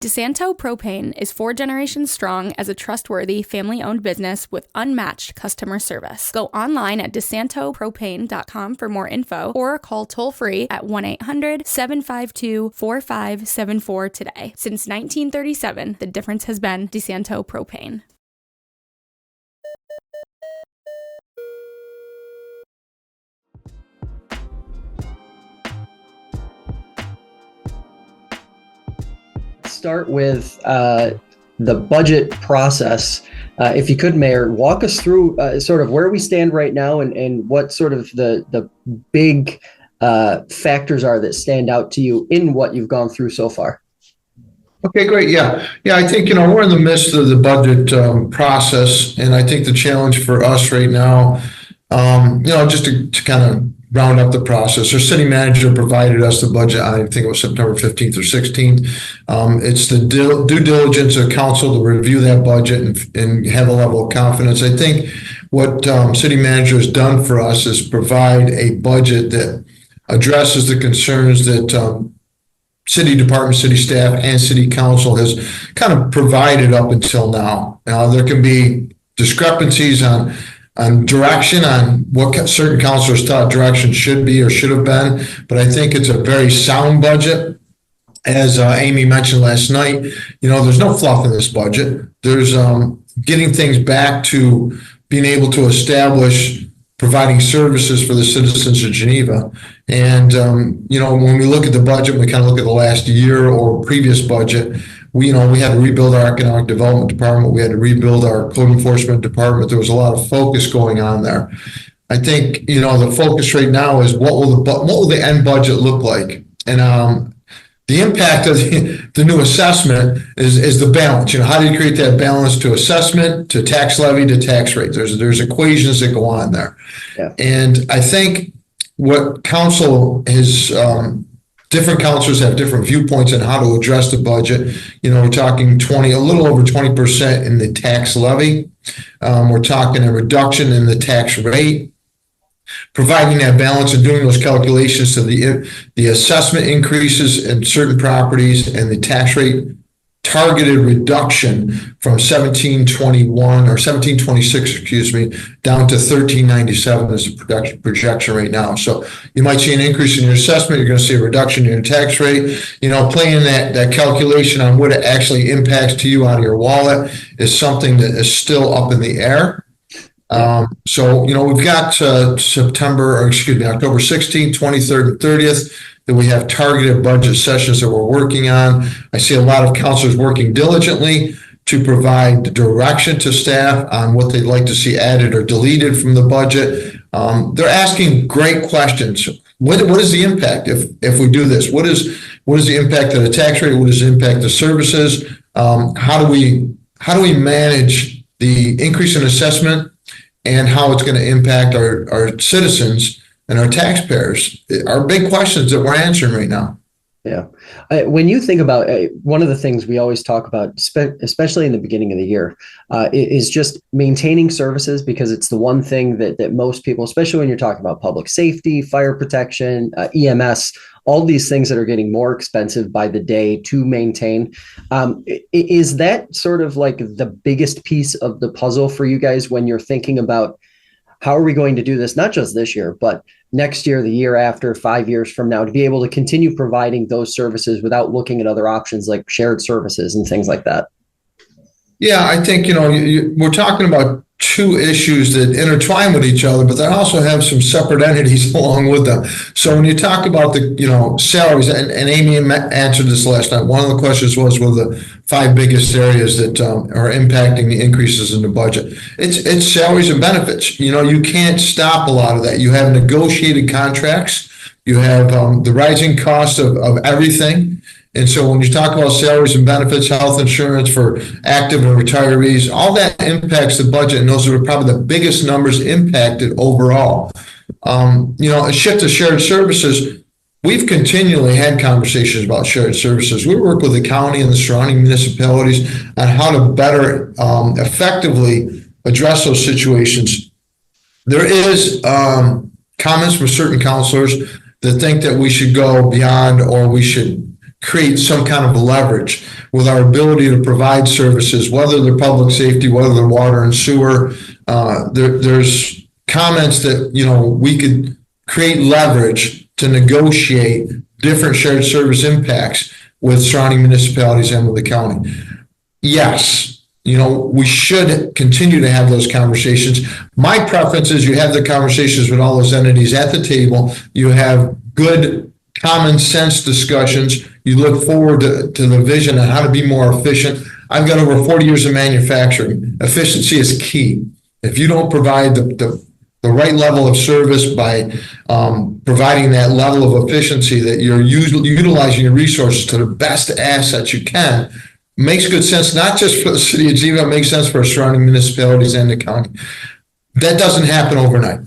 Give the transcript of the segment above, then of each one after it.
DeSanto Propane is 4 generations strong as a trustworthy family-owned business with unmatched customer service. Go online at DeSantoPropane.com for more info or call toll-free at 1-800-752-4574 today. Since 1937, the difference has been DeSanto Propane. Start with the budget process. If you could, Mayor, walk us through sort of where we stand right now and what sort of the big factors are that stand out to you in what you've gone through so far. Okay, great. Yeah. I think, we're in the midst of the budget process, and I think the challenge for us right now, just to kind of round up the process. Our city manager provided us the budget, I think it was September 15th or 16th. It's the due diligence of council to review that budget and have a level of confidence. I think what city manager has done for us is provide a budget that addresses the concerns that city department, city staff, and city council has kind of provided up until now. There can be discrepancies on direction, on what certain councilors thought direction should be or should have been, but I think it's a very sound budget. As Amy mentioned last night, there's no fluff in this budget. There's getting things back to being able to establish providing services for the citizens of Geneva. And, when we look at the budget, we kind of look at the last year or previous budget, we had to rebuild our economic development department. We had to rebuild our code enforcement department. There was a lot of focus going on there. I think, the focus right now is what will the end budget look like? And the impact of the new assessment is the balance. How do you create that balance to assessment, to tax levy, to tax rate? There's equations that go on there. Yeah. And I think what council is, different councilors have different viewpoints on how to address the budget. We're talking a little over 20% in the tax levy. We're talking a reduction in the tax rate, providing that balance and doing those calculations to the assessment increases in certain properties and the tax rate targeted reduction from 1721 or 1726, down to 1397 is the projection right now. So you might see an increase in your assessment. You're going to see a reduction in your tax rate. Playing that calculation on what it actually impacts to you out of your wallet is something that is still up in the air. So we've got October 16th, 23rd, and 30th. That we have targeted budget sessions that we're working on. I see a lot of councilors working diligently to provide direction to staff on what they'd like to see added or deleted from the budget. They're asking great questions. What is the impact if we do this? What is the impact of the tax rate? What is the impact of services? How do we manage the increase in assessment and how it's going to impact our citizens and our taxpayers are big questions that we're answering right now. Yeah. When you think about one of the things we always talk about, especially in the beginning of the year, is just maintaining services, because it's the one thing that most people, especially when you're talking about public safety, fire protection, EMS, all these things that are getting more expensive by the day to maintain. Is that sort of like the biggest piece of the puzzle for you guys when you're thinking about how are we going to do this, not just this year, but next year, the year after, 5 years from now, to be able to continue providing those services without looking at other options like shared services and things like that? Yeah, I think, we're talking about two issues that intertwine with each other, but they also have some separate entities along with them. So when you talk about the, salaries, and Amy answered this last night, one of the questions was, what are the 5 biggest areas that are impacting the increases in the budget? It's salaries and benefits. You can't stop a lot of that. You have negotiated contracts. You have the rising cost of everything. And so when you talk about salaries and benefits, health insurance for active and retirees, all that impacts the budget. And those are probably the biggest numbers impacted overall. A shift to shared services. We've continually had conversations about shared services. We work with the county and the surrounding municipalities on how to better effectively address those situations. There is comments from certain councilors that think that we should go beyond, or we should create some kind of leverage with our ability to provide services, whether they're public safety, whether they're water and sewer. There's comments that, we could create leverage to negotiate different shared service impacts with surrounding municipalities and with the county. Yes, we should continue to have those conversations. My preference is you have the conversations with all those entities at the table. You have good common sense discussions. You look forward to the vision on how to be more efficient. I've got over 40 years of manufacturing. Efficiency is key. If you don't provide the right level of service by providing that level of efficiency that you're utilizing your resources to the best assets you can, makes good sense, not just for the city of Geneva, it makes sense for surrounding municipalities and the county. That doesn't happen overnight.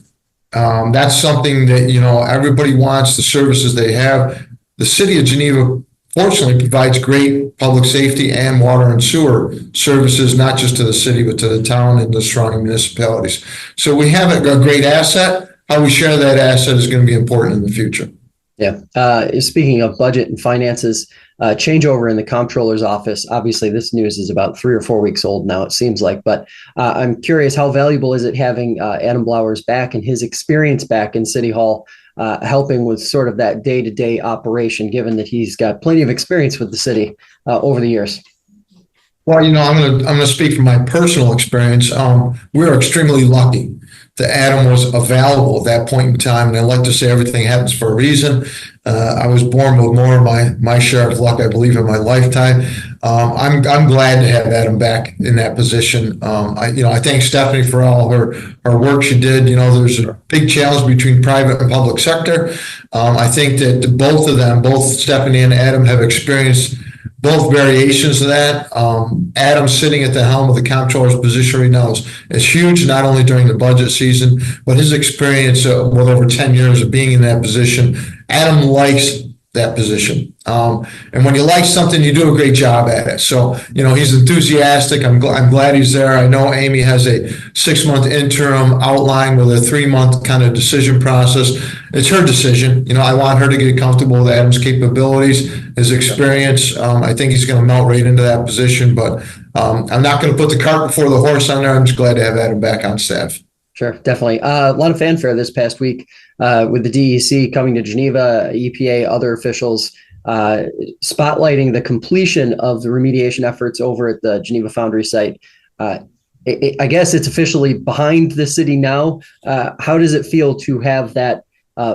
That's something that, everybody wants the services they have. The city of Geneva, fortunately, provides great public safety and water and sewer services, not just to the city, but to the town and the surrounding municipalities. So we have a great asset. How we share that asset is going to be important in the future. Yeah. Speaking of budget and finances, changeover in the comptroller's office. Obviously, this news is about 3 or 4 weeks old now, it seems like. But I'm curious, how valuable is it having Adam Blowers back and his experience back in City Hall, helping with sort of that day-to-day operation, given that he's got plenty of experience with the city over the years? Well, I'm gonna speak from my personal experience. We're extremely lucky that Adam was available at that point in time, and I like to say everything happens for a reason. I was born with more of my share of luck, I believe, in my lifetime. I'm glad to have Adam back in that position. I thank Stephanie for all her work she did. There's a big challenge between private and public sector. I think that both Stephanie and Adam, have experienced both variations of that. Adam sitting at the helm of the comptroller's position right now is huge, not only during the budget season, but his experience with over 10 years of being in that position. Adam likes that position. And when you like something, you do a great job at it. So, he's enthusiastic. I'm glad he's there. I know Amy has a 6-month interim outline with a 3-month kind of decision process. It's her decision. I want her to get comfortable with Adam's capabilities, his experience. I think he's going to melt right into that position, but I'm not going to put the cart before the horse on there. I'm just glad to have Adam back on staff. Sure, definitely. A lot of fanfare this past week with the DEC coming to Geneva, EPA, other officials spotlighting the completion of the remediation efforts over at the Geneva Foundry site. I guess it's officially behind the city now. How does it feel to have that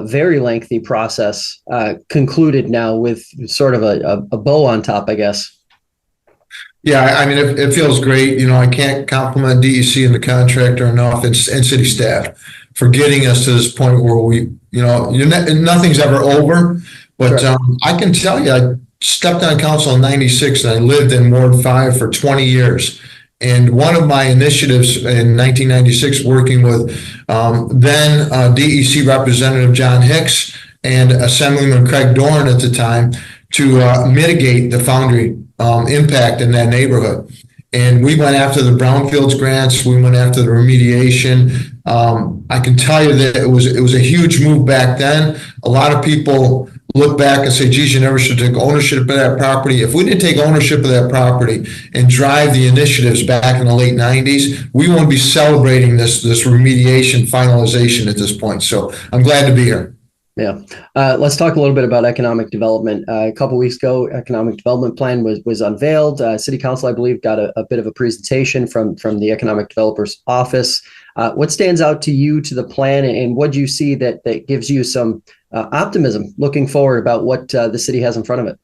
very lengthy process concluded now with sort of a bow on top, I guess? Yeah, it feels great. I can't compliment DEC and the contractor enough, and city staff for getting us to this point where we, nothing's ever over. But sure. I can tell you, I stepped on council in '96 and I lived in Ward 5 for 20 years. And one of my initiatives in 1996, working with then DEC Representative John Hicks and Assemblyman Craig Dorn at the time, to mitigate the foundry impact in that neighborhood. And we went after the brownfields grants. We went after the remediation. I can tell you that it was a huge move back then. A lot of people look back and say, geez, you never should take ownership of that property. If we didn't take ownership of that property and drive the initiatives back in the late 90s, we won't be celebrating this remediation finalization at this point. So I'm glad to be here. Yeah. Let's talk a little bit about economic development. A couple of weeks ago, economic development plan was unveiled. City Council, I believe, got a bit of a presentation from the economic developer's office. What stands out to you to the plan, and what do you see that gives you some optimism looking forward about what the city has in front of it?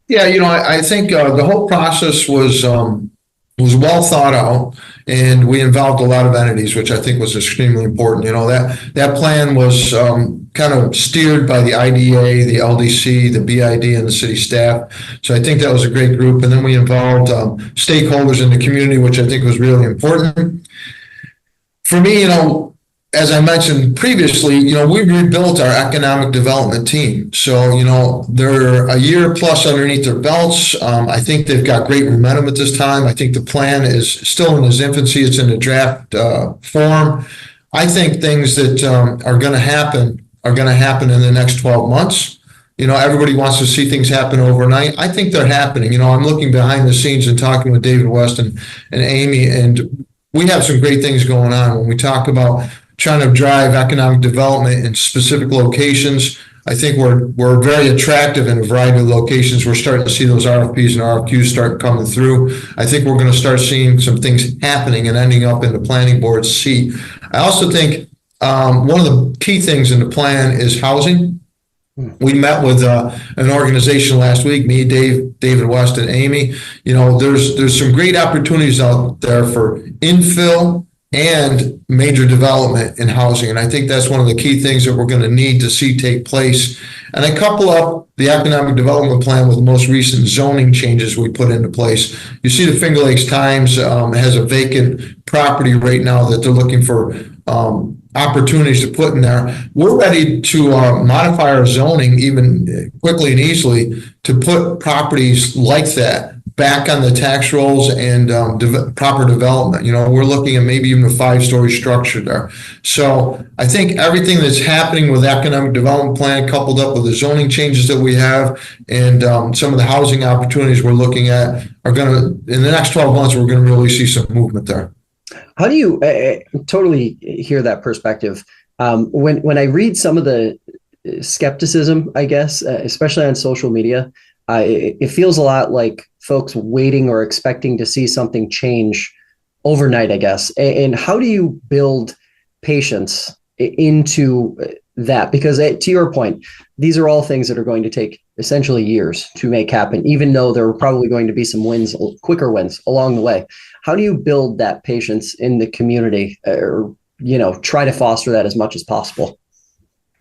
Yeah, I think the whole process was well thought out, and we involved a lot of entities, which I think was extremely important. That plan was kind of steered by the IDA, the LDC, the BID, and the city staff. So I think that was a great group. And then we involved stakeholders in the community, which I think was really important. For me, as I mentioned previously, we rebuilt our economic development team. So, they're a year plus underneath their belts. I think they've got great momentum at this time. I think the plan is still in its infancy. It's in a draft form. I think things that are going to happen in the next 12 months. everybody wants to see things happen overnight. I think they're happening. I'm looking behind the scenes and talking with David West and Amy, and we have some great things going on. When we talk about trying to drive economic development in specific locations, I think we're very attractive in a variety of locations. We're starting to see those RFPs and RFQs start coming through. I think we're going to start seeing some things happening and ending up in the planning board's seat. I also think one of the key things in the plan is housing. We met with an organization last week, me, David West, and Amy. There's some great opportunities out there for infill and major development in housing. And I think that's one of the key things that we're going to need to see take place. And I couple up the economic development plan with the most recent zoning changes we put into place. You see the Finger Lakes Times has a vacant property right now that they're looking for opportunities to put in there. We're ready to modify our zoning even quickly and easily to put properties like that back on the tax rolls and proper development. We're looking at maybe even a 5-story structure there. So I think everything that's happening with economic development plan coupled up with the zoning changes that we have and some of the housing opportunities we're looking at are going to, in the next 12 months, we're going to really see some movement there. How do you totally hear that perspective? When I read some of the skepticism, I guess, especially on social media, it feels a lot like folks waiting or expecting to see something change overnight, I guess. And how do you build patience into that? Because to your point, these are all things that are going to take essentially years to make happen, even though there are probably going to be some wins, quicker wins along the way. How do you build that patience in the community or, try to foster that as much as possible?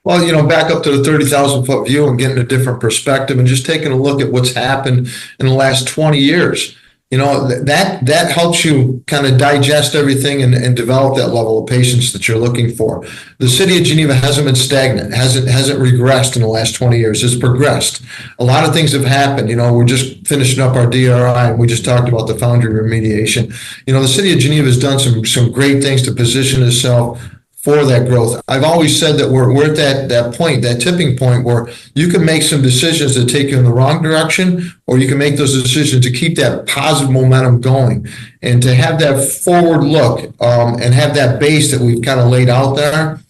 Well, back up to the 30,000 foot view and getting a different perspective and just taking a look at what's happened in the last 20 years. That helps you kind of digest everything and develop that level of patience that you're looking for. The city of Geneva hasn't been stagnant, hasn't regressed in the last 20 years. It's progressed. A lot of things have happened. We're just finishing up our DRI, and we just talked about the foundry remediation. The city of Geneva has done some great things to position itself for that growth. I've always said that we're at that point, that tipping point where you can make some decisions that take you in the wrong direction, or you can make those decisions to keep that positive momentum going. And to have that forward look and have that base that we've kind of laid out there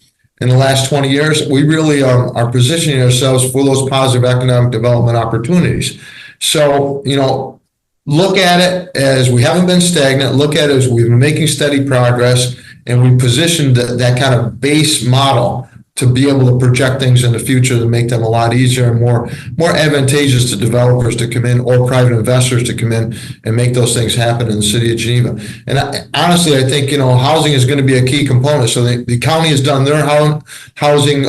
in the last 20 years, we really are positioning ourselves for those positive economic development opportunities. So, look at it as we haven't been stagnant, look at it as we've been making steady progress, and we positioned that kind of base model to be able to project things in the future to make them a lot easier and more advantageous to developers to come in or private investors to come in and make those things happen in the city of Geneva. And honestly, I think, housing is going to be a key component. So the county has done their housing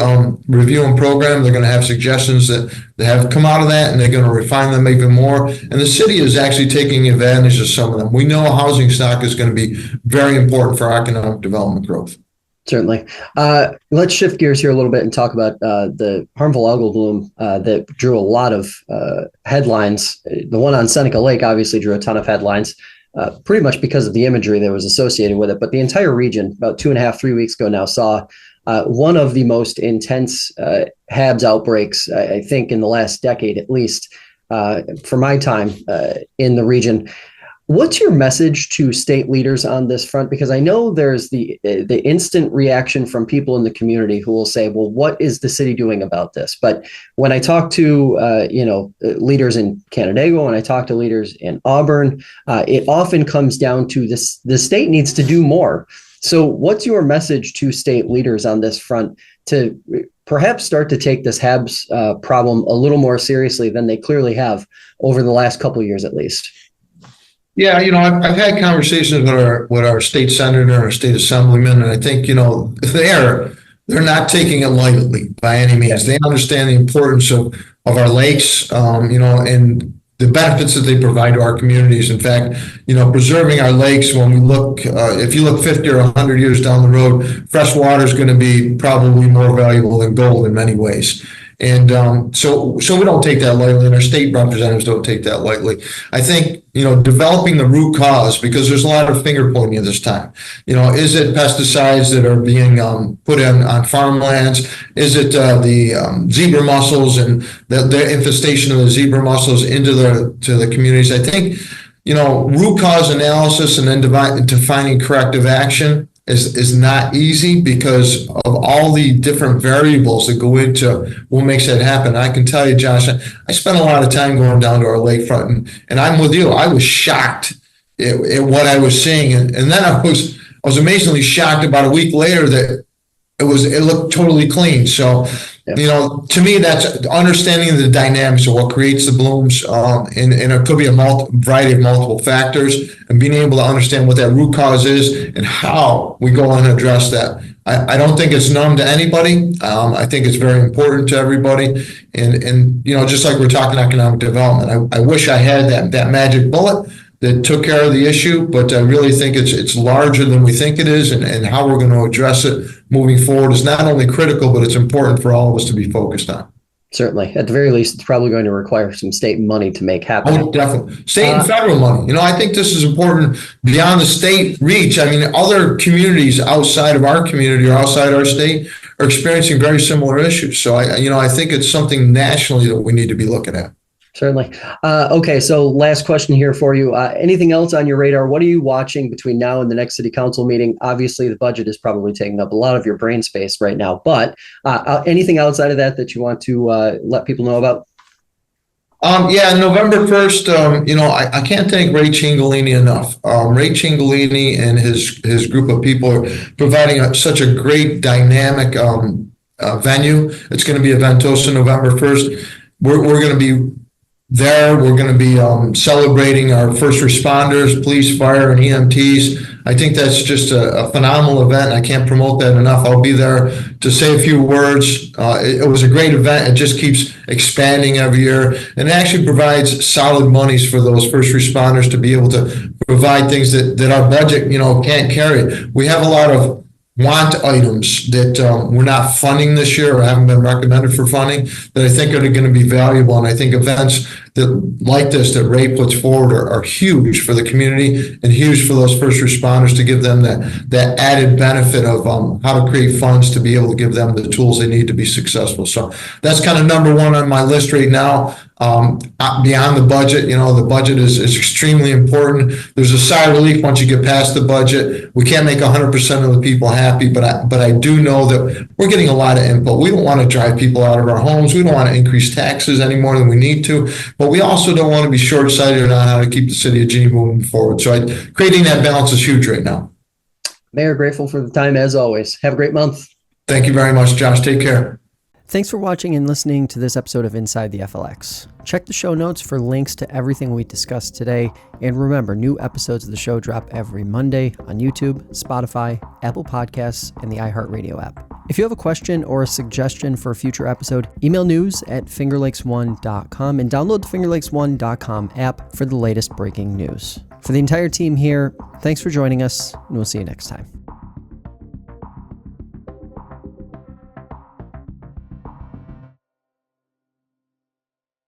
review and program. They're going to have suggestions that have come out of that, and they're going to refine them even more. And the city is actually taking advantage of some of them. We know housing stock is going to be very important for economic development growth. Certainly. Let's shift gears here a little bit and talk about the harmful algal bloom that drew a lot of headlines. The one on Seneca Lake obviously drew a ton of headlines, pretty much because of the imagery that was associated with it. But the entire region, about 3 weeks ago now, saw one of the most intense HABs outbreaks, I think, in the last decade, at least, for my time in the region. What's your message to state leaders on this front? Because I know there's the instant reaction from people in the community who will say, well, what is the city doing about this? But when I talk to, leaders in Canandaigua, when I talk to leaders in Auburn, it often comes down to this, the state needs to do more. So what's your message to state leaders on this front to perhaps start to take this HABs problem a little more seriously than they clearly have over the last couple of years, at least? Yeah, I've had conversations with our state senator and our state assemblyman, and I think, they're not taking it lightly by any means. They understand the importance of our lakes, and the benefits that they provide to our communities. In fact, preserving our lakes, when we look, if you look 50 or 100 years down the road, fresh water is going to be probably more valuable than gold in many ways. And so we don't take that lightly, and our state representatives don't take that lightly. I think, developing the root cause, because there's a lot of finger pointing at this time. Is it pesticides that are being put in on farmlands? Is it the zebra mussels and the infestation of the zebra mussels into the communities? I think, root cause analysis and then defining corrective action is not easy because of all the different variables that go into what makes that happen. I can tell you, Josh, I spent a lot of time going down to our lakefront, and I'm with you. I was shocked at what I was seeing, and then I was amazingly shocked about a week later that it looked totally clean. So, to me, that's understanding the dynamics of what creates the blooms, and it could be a variety of multiple factors, and being able to understand what that root cause is and how we go and address that. I don't think it's numb to anybody. I think it's very important to everybody. And just like we're talking economic development, I wish I had that magic bullet that took care of the issue, but I really think it's larger than we think it is, and how we're going to address it moving forward is not only critical, but it's important for all of us to be focused on. Certainly. At the very least, it's probably going to require some state money to make happen. Oh, definitely. State and federal money. I think this is important beyond the state reach. I mean, other communities outside of our community or outside our state are experiencing very similar issues. So I think it's something nationally that we need to be looking at. Certainly. Okay, so last question here for you. Anything else on your radar? What are you watching between now and the next city council meeting? Obviously, the budget is probably taking up a lot of your brain space right now, but anything outside of that you want to let people know about? November 1st, I can't thank Ray Cingolini enough. Ray Cingolini and his group of people are providing such a great dynamic venue. It's going to be Ventosa November 1st. We're going to be there. We're going to be celebrating our first responders, police, fire, and EMTs. I think that's just a phenomenal event. I can't promote that enough. I'll be there to say a few words. It was a great event. It just keeps expanding every year, and it actually provides solid monies for those first responders to be able to provide things that our budget, can't carry. We have a lot of want items that we're not funding this year or haven't been recommended for funding that I think are going to be valuable. And I think events like this that Ray puts forward are huge for the community and huge for those first responders to give them that added benefit of how to create funds to be able to give them the tools they need to be successful. So that's kind of number one on my list right now. Beyond the budget, the budget is extremely important. There's a sigh of relief once you get past the budget. We can't make 100% of the people happy, but I do know that we're getting a lot of input. We don't want to drive people out of our homes. We don't want to increase taxes any more than we need to, but we also don't want to be short-sighted on how to keep the city of Geneva moving forward. So creating that balance is huge right now. Mayor, grateful for the time as always. Have a great month. Thank you very much, Josh. Take care. Thanks for watching and listening to this episode of Inside the FLX. Check the show notes for links to everything we discussed today. And remember, new episodes of the show drop every Monday on YouTube, Spotify, Apple Podcasts, and the iHeartRadio app. If you have a question or a suggestion for a future episode, email news@fingerlakes1.com and download the fingerlakes1.com app for the latest breaking news. For the entire team here, thanks for joining us, and we'll see you next time.